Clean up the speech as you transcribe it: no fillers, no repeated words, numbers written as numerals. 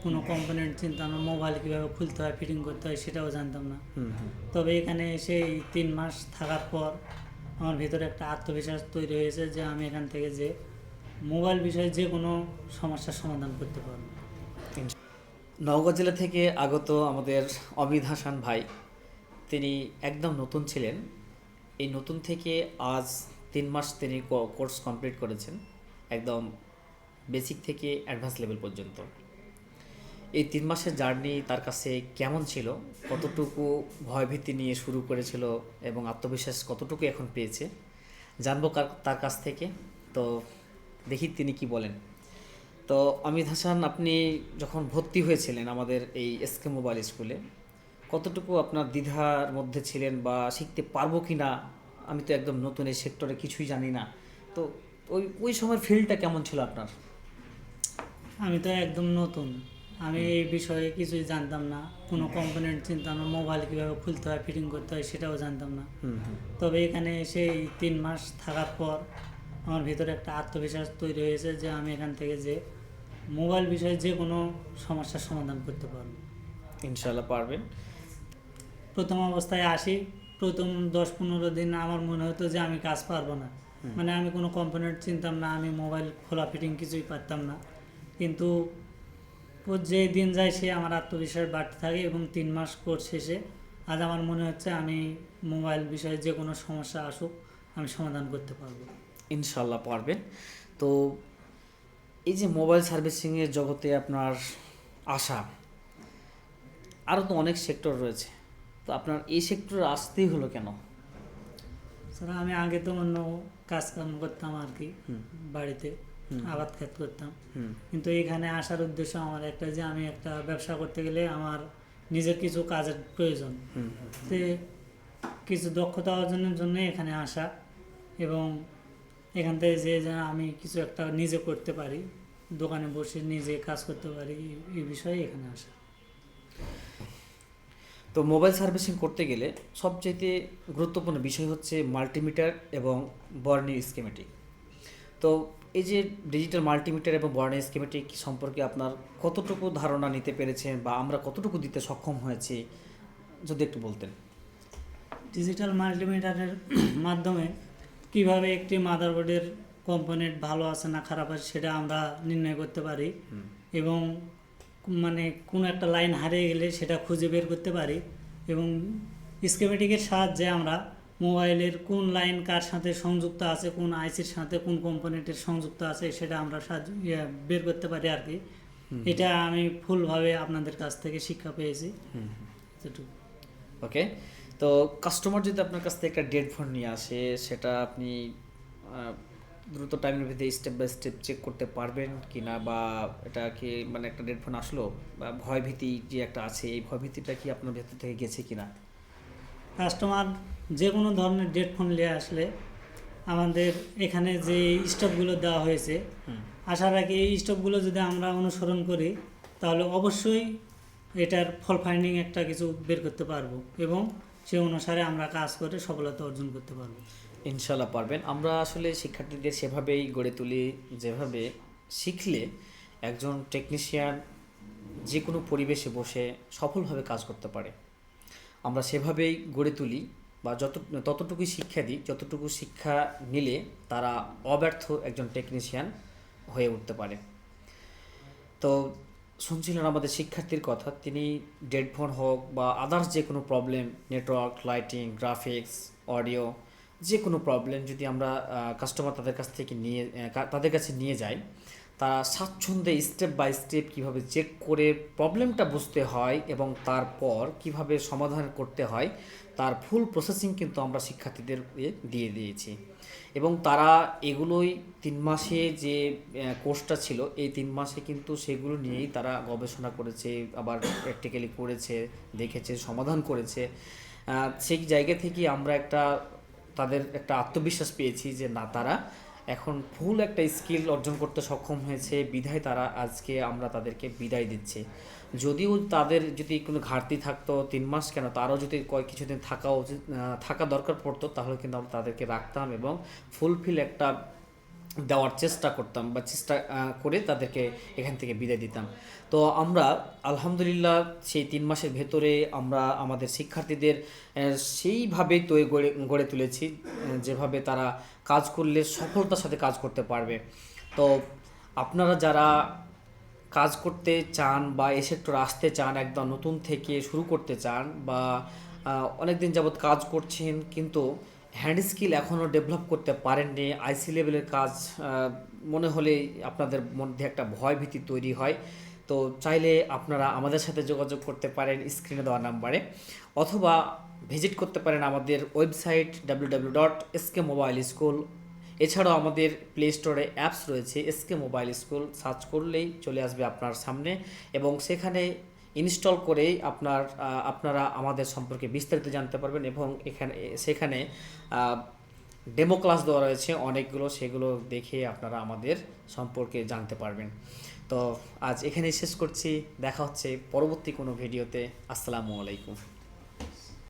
কোনো কম্পোনেন্ট চিনতাম না, মোবাইল কীভাবে খুলতে হয়, ফিটিং করতে হয় সেটাও জানতাম না। তবে এখানে এসে এই 3 মাস থাকার পর আমার ভিতরে একটা আত্মবিশ্বাস তৈরি হয়েছে যে আমি এখান থেকে যে মোবাইল বিষয়ে যে কোনো সমস্যার সমাধান করতে পারবো। নওগাঁ জেলা থেকে আগত আমাদের অমিত হাসান ভাই, তিনি একদম নতুন ছিলেন। এই নতুন থেকে আজ 3 মাস তিনি কোর্স কমপ্লিট করেছেন, একদম বেসিক থেকে অ্যাডভান্স লেভেল পর্যন্ত। এই 3 মাসের জার্নি তার কাছে কেমন ছিল, কতটুকু ভয়ভীতি নিয়ে শুরু করেছিল এবং আত্মবিশ্বাস কতটুকু এখন পেয়েছে, জানবো তার কাছ থেকে। তো দেখি তিনি কি বলেন। তো অমিত হাসান, আপনি যখন ভর্তি হয়েছিলেন আমাদের এই এসকে মোবাইল স্কুলে, কতটুকু আপনার দ্বিধার মধ্যে ছিলেন বা শিখতে পারবো কি না, আমি তো একদম নতুন এই সেক্টরে কিছুই জানি না, তো ওই ওই সময়ের ফিল্ডটা কেমন ছিল আপনার? আমি তো একদম নতুন, আমি এই বিষয়ে কিছুই জানতাম না, কোনো কম্পোনেন্ট চিনতাম না, মোবাইল কীভাবে খুলতে হয়, ফিটিং করতে হয় সেটাও জানতাম না। তবে এখানে এসে এই 3 মাস থাকার পর আমার ভিতরে একটা আত্মবিশ্বাস তৈরি হয়েছে যে আমি এখান থেকে যে মোবাইল বিষয়ে যে কোনো সমস্যার সমাধান করতে পারবো। ইনশাল্লাহ পারবেন। প্রথম অবস্থায় আসি, প্রথম 10-15 দিন আমার মনে হতো যে আমি কাজ পারবো না, মানে আমি কোনো কম্পোনেন্ট চিনতাম না, আমি মোবাইল খোলা ফিটিং কিছুই পারতাম না। কিন্তু যে দিন যায় সে আমার আত্মবিশ্বাস বাড়তে থাকে এবং 3 মাস কোর্স শেষে আজ আমার মনে হচ্ছে আমি মোবাইল বিষয়ে যে কোনো সমস্যা আসুক আমি সমাধান করতে পারবো। ইনশাল্লাহ পারবেন। তো এই যে মোবাইল সার্ভিসিংয়ের জগতে আপনার আশা, আরও তো অনেক সেক্টর রয়েছে, তো আপনার এই সেক্টরে আসতেই হলো কেন? স্যার আমি আগে তো অন্য কাজকাম করতাম আর কি, বাড়িতে আবাদ খেত করতাম, কিন্তু এখানে আসার উদ্দেশ্য আমার একটা যে আমি একটা ব্যবসা করতে গেলে আমার নিজের কিছু কাজের প্রয়োজন, তে কিছু দক্ষতা অর্জনের জন্য এখানে আসা এবং এখান থেকে যে আমি কিছু একটা নিজে করতে পারি, দোকানে বসে নিজে কাজ করতে পারি, এই বিষয়ে এখানে আসা। তো মোবাইল সার্ভিসিং করতে গেলে সবচেয়ে গুরুত্বপূর্ণ বিষয় হচ্ছে মাল্টিমিটার এবং বর্নি স্কিমেটিক। তো এই যে ডিজিটাল মাল্টিমিটার এবং বর্নি স্কিমেটিক সম্পর্কে আপনার কতটুকু ধারণা নিতে পেরেছেন বা আমরা কতটুকু দিতে সক্ষম হয়েছি, যদি একটু বলতেন। ডিজিটাল মাল্টিমিটারের মাধ্যমে কিভাবে একটি মাদারবোর্ডের কম্পোনেন্ট ভালো আছে না খারাপ আছে সেটা আমরা নির্ণয় করতে পারি এবং মানে কোনো একটা লাইন হারিয়ে গেলে সেটা খুঁজে বের করতে পারি এবং স্কিমেটিকের সাহায্যে আমরা মোবাইলের কোন লাইন কার সাথে সংযুক্ত আছে, কোন আইসির সাথে কোন কম্পোনেন্টের সংযুক্ত আছে সেটা আমরা বের করতে পারি আর কি। এটা আমি ফুলভাবে আপনাদের কাছ থেকে শিক্ষা পেয়েছি। এতটুকু। ওকে। তো কাস্টমার যদি আপনার কাছ থেকে একটা ডেড ফোন নিয়ে আসে, সেটা আপনি দ্রুত টাইমের ভিতরে স্টেপ বাই স্টেপ চেক করতে পারবেন কি না, বা এটা কি মানে একটা ডেড ফোন আসলো বা ভয়ভীতি যে একটা আছে, এই ভয়ভীতিটা কি আপনার ভেতর থেকে গেছে কিনা? কাস্টমার যে কোনো ধরনের ডেড ফোন নিয়ে আসলে আমাদের এখানে যে স্টপগুলো দেওয়া হয়েছে, আসার আগে এই স্টপগুলো যদি আমরা অনুসরণ করি তাহলে অবশ্যই এটার ফল ফাইন্ডিং একটা কিছু বের করতে পারবো এবং সে অনুসারে আমরা কাজ করে সফলতা অর্জন করতে পারবো। ইনশাল্লাহ পারবেন। আমরা আসলে শিক্ষার্থীদের সেভাবেই গড়ে তুলি, যেভাবে শিখলে একজন টেকনিশিয়ান যে কোনো পরিবেশে বসে সফলভাবে কাজ করতে পারে, আমরা সেভাবেই গড়ে তুলি বা ততটুকুই শিক্ষা দিই যতটুকু শিক্ষা নিলে তারা অব্যর্থ একজন টেকনিশিয়ান হয়ে উঠতে পারে। তো শুনছিলেন আমাদের শিক্ষার্থীর কথা, তিনি ডেড ফোন হোক বা আদার্স যে কোনো problem, network, lighting, graphics, audio, যে কোনো প্রবলেম যদি আমরা কাস্টমার তাদের কাছে নিয়ে যাই, তারা স্বাচ্ছন্দ্যে স্টেপ বাই স্টেপ কীভাবে চেক করে প্রবলেমটা বুঝতে হয় এবং তারপর কিভাবে সমাধান করতে হয় তার ফুল প্রসেসিং কিন্তু আমরা শিক্ষার্থীদের দিয়ে দিয়েছি এবং তারা এগুলোই 3 মাসে যে কোর্সটা ছিল এই 3 মাসে কিন্তু সেগুলো নিয়েই তারা গবেষণা করেছে, আবার প্র্যাকটিক্যালি করেছে, দেখেছে, সমাধান করেছে। সেই জায়গা থেকে আমরা তাদের একটা আত্মবিশ্বাস পেয়েছি যে না, তারা এখন ফুল একটা স্কিল অর্জন করতে সক্ষম হয়েছে, বিধায় তারা আজকে আমরা তাদেরকে বিদায় দিচ্ছি। যদিও তাদের যদি কোনো ঘাটতি থাকতো 3 মাস কেন, তারও যদি কিছুদিন থাকা দরকার পড়তো, তাহলে কিন্তু আমরা তাদেরকে রাখতাম এবং ফুলফিল একটা দেওয়ার চেষ্টা করতাম বা চেষ্টা করে তাদেরকে এখান থেকে বিদায় দিতাম। তো আমরা আলহামদুলিল্লাহ সেই 3 মাসের ভেতরে আমরা আমাদের শিক্ষার্থীদের সেইভাবেই গড়ে গড়ে তুলেছি, যেভাবে তারা কাজ করলে সফলতার সাথে কাজ করতে পারবে। তো আপনারা যারা কাজ করতে চান বা এই সেক্টরে আসতে চান, একদম নতুন থেকে শুরু করতে চান, বা অনেক দিন যাবৎ কাজ করছেন কিন্তু হ্যান্ড স্কিল এখনও ডেভেলপ করতে পারেননি, আইসি লেভেলের কাজ মনে হলেই আপনাদের মধ্যে একটা ভয় ভীতি তৈরি হয়, তো চাইলে আপনারা আমাদের সাথে যোগাযোগ করতে পারেন স্ক্রিনে দেওয়া নাম্বারে, অথবা ভিজিট করতে পারেন আমাদের ওয়েবসাইট www.skmobile.school। এছাড়াও আমাদের প্লে স্টোরে অ্যাপস রয়েছে, এসকে মোবাইল স্কুল সার্চ করলেই চলে আসবে আপনার সামনে, এবং সেখানে ইনস্টল করেই আপনারা আমাদের সম্পর্কে বিস্তারিত জানতে পারবেন, এবং সেখানে ডেমো ক্লাস দেওয়া রয়েছে অনেকগুলো, সেগুলো দেখে আপনারা আমাদের সম্পর্কে জানতে পারবেন। তো আজ এখানেই শেষ করছি, দেখা হচ্ছে পরবর্তী কোনো ভিডিওতে। আসসালামু আলাইকুম।